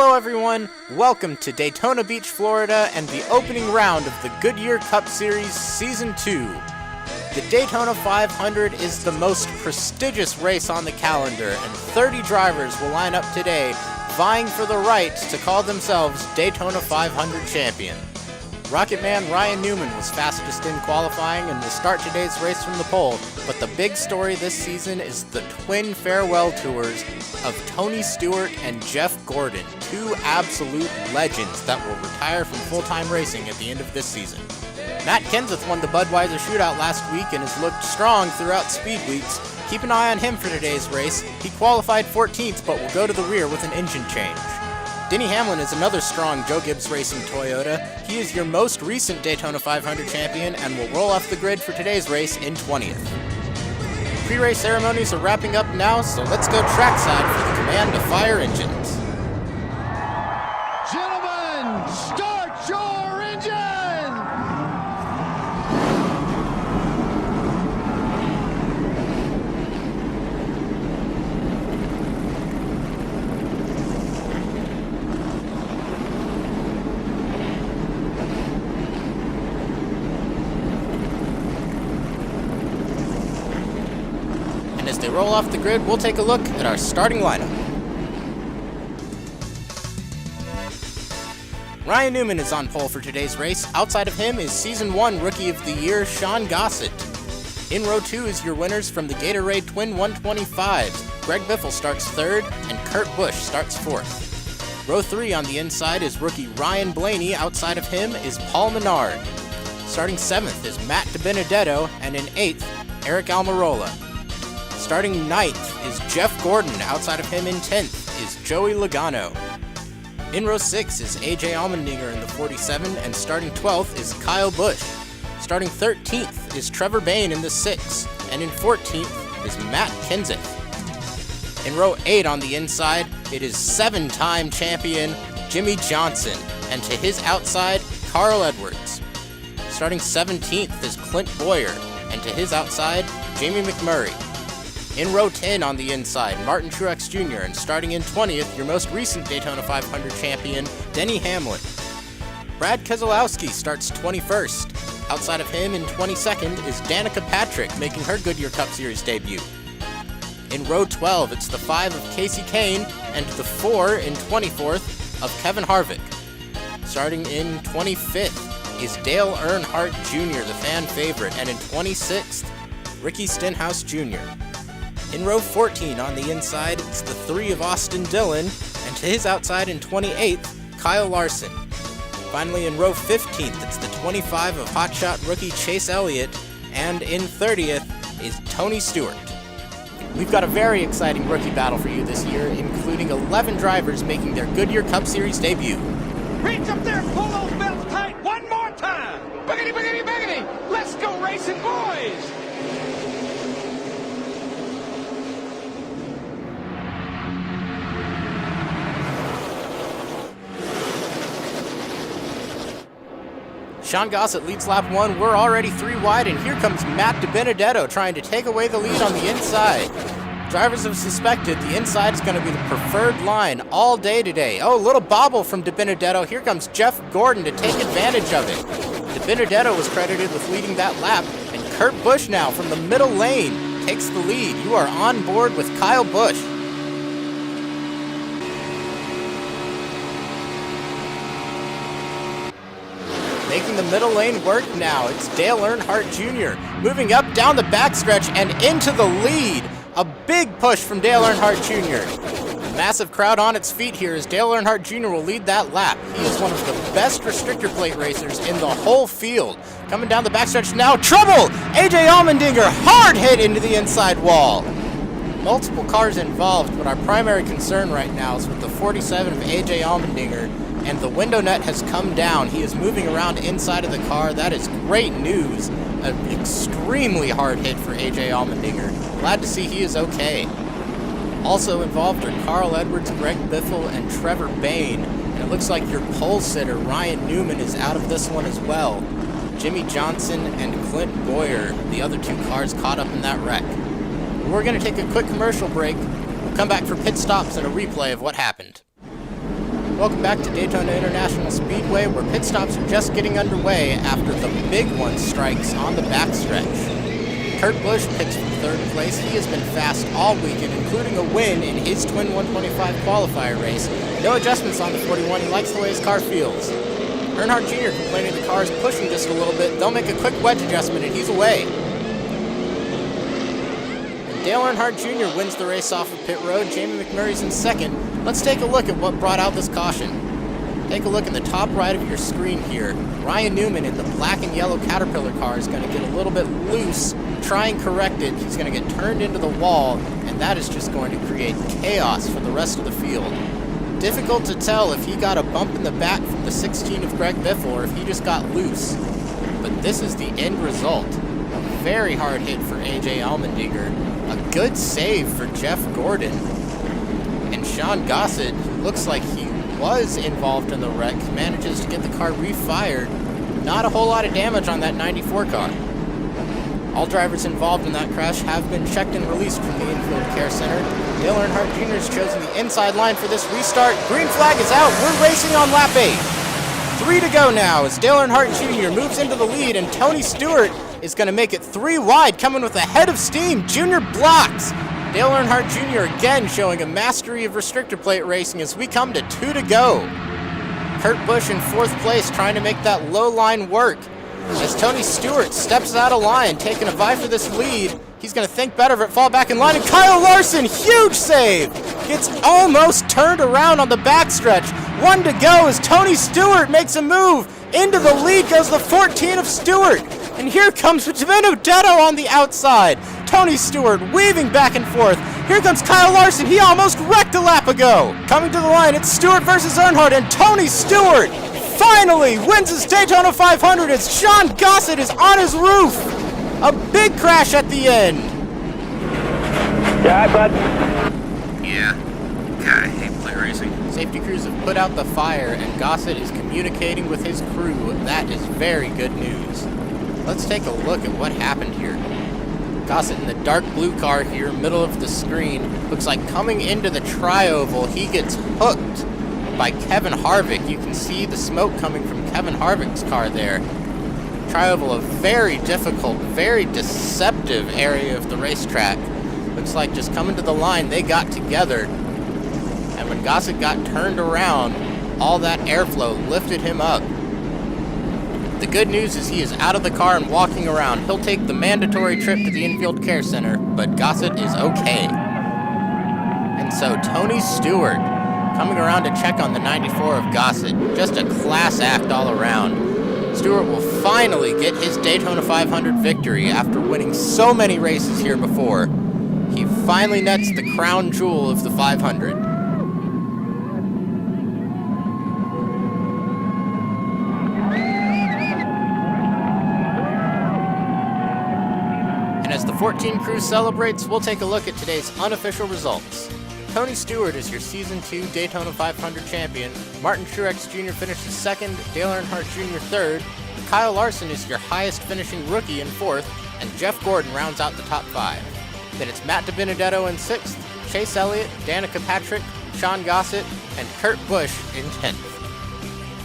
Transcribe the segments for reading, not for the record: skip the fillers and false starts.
Hello everyone, welcome to Daytona Beach, Florida, and the opening round of the Goodyear Cup Series Season 2. The Daytona 500 is the most prestigious race on the calendar, and 30 drivers will line up today, vying for the right to call themselves Daytona 500 champion. Rocket Man Ryan Newman was fastest in qualifying and will start today's race from the pole, but the big story this season is the twin farewell tours of Tony Stewart and Jeff Gordon, two absolute legends that will retire from full-time racing at the end of this season. Matt Kenseth won the Budweiser Shootout last week and has looked strong throughout speed weeks. Keep an eye on him for today's race. He qualified 14th but will go to the rear with an engine change. Denny Hamlin is another strong Joe Gibbs Racing Toyota. He is your most recent Daytona 500 champion and will roll off the grid for today's race in 20th. Pre-race ceremonies are wrapping up now, so let's go trackside for the command to fire engines. Gentlemen, start your engine! And as they roll off the grid, we'll take a look at our starting lineup. Ryan Newman is on pole for today's race. Outside of him is Season 1 Rookie of the Year, Sean Gossett. In row 2 is your winners from the Gatorade Twin 125s. Greg Biffle starts 3rd, and Kurt Busch starts 4th. Row 3 on the inside is rookie Ryan Blaney. Outside of him is Paul Menard. Starting 7th is Matt DiBenedetto, and in 8th, Eric Almirola. Starting 9th is Jeff Gordon. Outside of him in 10th is Joey Logano. In row 6 is AJ Allmendinger in the 47, and starting 12th is Kyle Busch. Starting 13th is Trevor Bayne in the 6, and in 14th is Matt Kenseth. In row 8 on the inside, it is 7-time champion Jimmie Johnson, and to his outside, Carl Edwards. Starting 17th is Clint Bowyer, and to his outside, Jamie McMurray. In row 10 on the inside, Martin Truex Jr., and starting in 20th, your most recent Daytona 500 champion, Denny Hamlin. Brad Keselowski starts 21st. Outside of him in 22nd is Danica Patrick, making her Goodyear Cup Series debut. In row 12, it's the 5 of Casey Kane, and the 4 in 24th of Kevin Harvick. Starting in 25th is Dale Earnhardt Jr., the fan favorite, and in 26th, Ricky Stenhouse Jr. In row 14 on the inside, it's the 3 of Austin Dillon, and to his outside in 28th, Kyle Larson. Finally, in row 15th, it's the 25 of hotshot rookie Chase Elliott, and in 30th is Tony Stewart. We've got a very exciting rookie battle for you this year, including 11 drivers making their Goodyear Cup Series debut. Reach up there and pull those belts tight one more time! Boogity, boogity, boogity! Let's go racing, boys! Sean Gossett leads lap 1. We're already 3 wide, and here comes Matt DiBenedetto trying to take away the lead on the inside. Drivers have suspected the inside is going to be the preferred line all day today. Oh, little bobble from DiBenedetto. Here comes Jeff Gordon to take advantage of it. DiBenedetto was credited with leading that lap, and Kurt Busch now from the middle lane takes the lead. You are on board with Kyle Busch. Making the middle lane work now, it's Dale Earnhardt Jr. moving up down the backstretch and into the lead. A big push from Dale Earnhardt Jr. A massive crowd on its feet here as Dale Earnhardt Jr. will lead that lap. He is one of the best restrictor plate racers in the whole field. Coming down the backstretch now, trouble! AJ Allmendinger, hard hit into the inside wall. Multiple cars involved, but our primary concern right now is with the 47 of AJ Allmendinger, and the window net has come down. He is moving around inside of the car. That is great news. An extremely hard hit for AJ Allmendinger. Glad to see he is okay. Also involved are Carl Edwards, Greg Biffle, and Trevor Bayne. And it looks like your pole sitter, Ryan Newman, is out of this one as well. Jimmie Johnson and Clint Bowyer, the other 2 cars caught up in that wreck. We're going to take a quick commercial break. We'll come back for pit stops and a replay of what happened. Welcome back to Daytona International Speedway, where pit stops are just getting underway after the big one strikes on the backstretch. Kurt Busch pits from third place. He has been fast all weekend, including a win in his Twin 125 qualifier race. No adjustments on the 41. He likes the way his car feels. Earnhardt Jr. complaining the car is pushing just a little bit. They'll make a quick wedge adjustment, and he's away. Dale Earnhardt Jr. wins the race off of pit road. Jamie McMurray's in second. Let's take a look at what brought out this caution. Take a look in the top right of your screen here. Ryan Newman in the black and yellow Caterpillar car is going to get a little bit loose. Try and correct it. He's going to get turned into the wall, and that is just going to create chaos for the rest of the field. Difficult to tell if he got a bump in the back from the 16 of Greg Biffle or if he just got loose. But this is the end result. A very hard hit for AJ Allmendinger. A good save for Jeff Gordon. And Sean Gossett, looks like he was involved in the wreck, manages to get the car refired. Not a whole lot of damage on that 94 car. All drivers involved in that crash have been checked and released from the infield care center. Dale Earnhardt Jr. has chosen the inside line for this restart. Green flag is out. We're racing on lap 8. 3 to go now as Dale Earnhardt Jr. moves into the lead, and Tony Stewart is going to make it 3 wide, coming with a head of steam. Junior blocks. Dale Earnhardt Jr. again showing a mastery of restrictor plate racing as we come to 2 to go. Kurt Busch in 4th place trying to make that low line work. As Tony Stewart steps out of line, taking a vie for this lead, he's going to think better of it, fall back in line, and Kyle Larson, huge save! Gets almost turned around on the backstretch. 1 to go as Tony Stewart makes a move. Into the lead goes the 14 of Stewart. And here comes Benedetto on the outside. Tony Stewart weaving back and forth. Here comes Kyle Larson. He almost wrecked a lap ago. Coming to the line, it's Stewart versus Earnhardt, and Tony Stewart finally wins his Daytona 500 as Sean Gossett is on his roof. A big crash at the end. Yeah, bud. Yeah. God, I hate plate racing. Safety crews have put out the fire, and Gossett is communicating with his crew. That is very good news. Let's take a look at what happened here. Gossett in the dark blue car here, middle of the screen. Looks like coming into the tri-oval, he gets hooked by Kevin Harvick. You can see the smoke coming from Kevin Harvick's car there. Tri-oval, a very difficult, very deceptive area of the racetrack. Looks like just coming to the line, they got together. And when Gossett got turned around, all that airflow lifted him up. The good news is he is out of the car and walking around. He'll take the mandatory trip to the infield care center, but Gossett is okay. And so Tony Stewart coming around to check on the 94 of Gossett. Just a class act all around. Stewart will finally get his Daytona 500 victory after winning so many races here before. He finally nets the crown jewel of the 500. As the 14 crew celebrates, we'll take a look at today's unofficial results. Tony Stewart is your Season 2 Daytona 500 champion. Martin Truex Jr. finishes 2nd, Dale Earnhardt Jr. 3rd. Kyle Larson is your highest finishing rookie in 4th, and Jeff Gordon rounds out the top 5. Then it's Matt DiBenedetto in 6th, Chase Elliott, Danica Patrick, Sean Gossett, and Kurt Busch in 10th.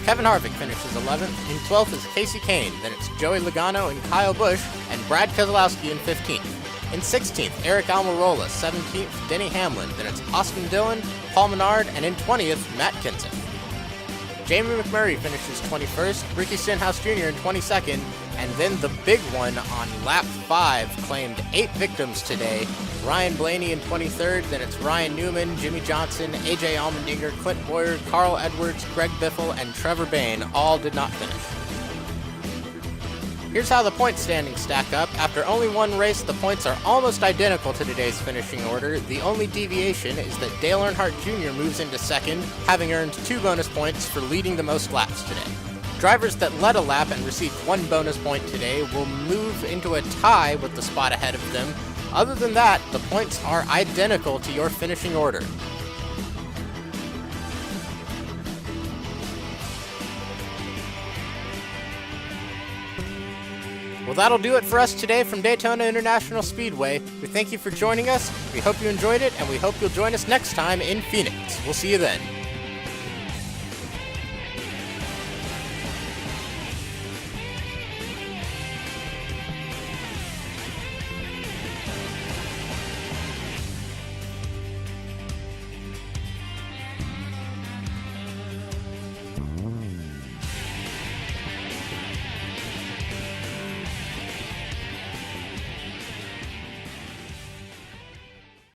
Kevin Harvick finishes 11th. In 12th is Casey Kane. Then it's Joey Logano and Kyle Busch, and Brad Keselowski in 15th. In 16th, Eric Almirola. 17th, Denny Hamlin. Then it's Austin Dillon, Paul Menard, and in 20th, Matt Kenseth. Jamie McMurray finishes 21st, Ricky Stenhouse Jr. in 22nd, and then the big one on lap 5 claimed 8 victims today. Ryan Blaney in 23rd, then it's Ryan Newman, Jimmy Johnson, AJ Allmendinger, Clint Boyer, Carl Edwards, Greg Biffle, and Trevor Bayne all did not finish. Here's how the point standings stack up. After only one race, the points are almost identical to today's finishing order. The only deviation is that Dale Earnhardt Jr. moves into 2nd, having earned 2 bonus points for leading the most laps today. Drivers that led a lap and received 1 bonus point today will move into a tie with the spot ahead of them. Other than that, the points are identical to your finishing order. Well, that'll do it for us today from Daytona International Speedway. We thank you for joining us, we hope you enjoyed it, and we hope you'll join us next time in Phoenix. We'll see you then.